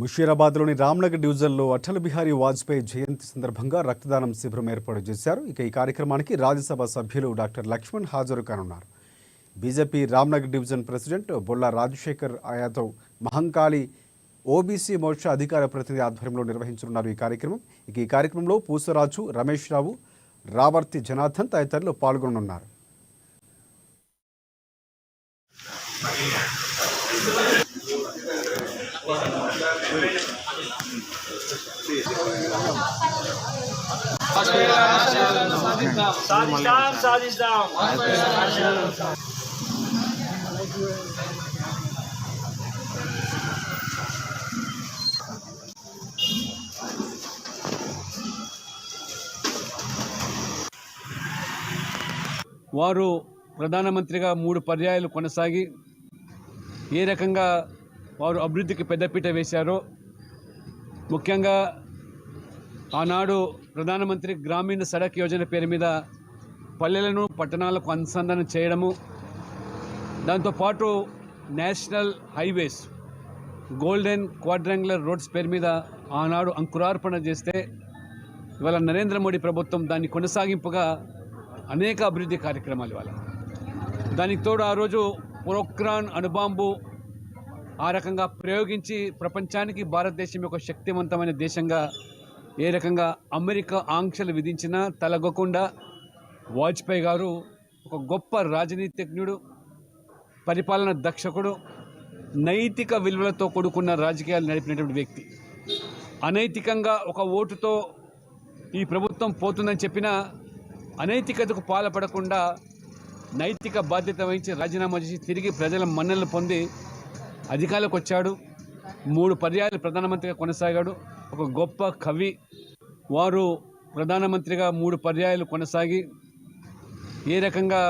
ముషీరాబాద్లోని రామ్నగర్ డివిజన్లో అటల్ బిహారీ వాజ్పేయి జయంతి సందర్భంగా రక్తదానం శిబిరం ఏర్పాటు చేశారు. ఈ కార్యక్రమానికి రాజ్యసభ సభ్యులు డాక్టర్ లక్ష్మణ్ హాజరు కానున్నారు. BJP Ramnagar division president Bolla Rajasekhar Yadav Mahankali OBC Morcha అధికార ప్రతినిధి ఆధ్వర్యంలో నిర్వహించనున్నారు. ఈ కార్యక్రమంలో పూసరాజు, రమేష్ రావు, రావర్తి జనార్దన్ తదితరులు పాల్గొనున్నారు. వారు ప్రధానమంత్రిగా 3 పర్యాయాలు కొనసాగి ఏ రకంగా వారు అభివృద్ధికి పెద్దపీట వేశారో, ముఖ్యంగా ఆనాడు ప్రధానమంత్రి గ్రామీణ సడక్ యోజన పేరు మీద పల్లెలను పట్టణాలకు అనుసంధానం చేయడము, దాంతోపాటు national highways, golden quadrangular roads పేరు మీద ఆనాడు అంకురార్పణ చేస్తే ఇవాళ నరేంద్ర మోడీ ప్రభుత్వం దాన్ని కొనసాగింపుగా అనేక అభివృద్ధి కార్యక్రమాలు ఇవాళ. దానికి తోడు ఆ రోజు పోఖ్రాన్ అణుబాంబు ఆ రకంగా ప్రయోగించి ప్రపంచానికి భారతదేశం ఒక శక్తివంతమైన దేశంగా ఏ రకంగా అమెరికా ఆంక్షలు విధించినా తలగకుండా వాజ్పేయి గారు ఒక గొప్ప రాజనీతిజ్ఞుడు, పరిపాలన దక్షకుడు, నైతిక విలువలతో కూడుకున్న రాజకీయాలు నడిపినటువంటి వ్యక్తి. అనైతికంగా ఒక ఓటుతో ఈ ప్రభుత్వం పోతుందని చెప్పినా అనైతికతకు పాల్పడకుండా నైతిక బాధ్యత వహించి రాజీనామా చేసి తిరిగి ప్రజల మన్ననలు పొంది అధికారంలోకి వచ్చాడు. 3 పర్యాయాలు ప్రధానమంత్రిగా కొనసాగాడు. ఒక గొప్ప కవి. వారు ప్రధానమంత్రిగా 3 పర్యాయాలు కొనసాగి ఏ రకంగా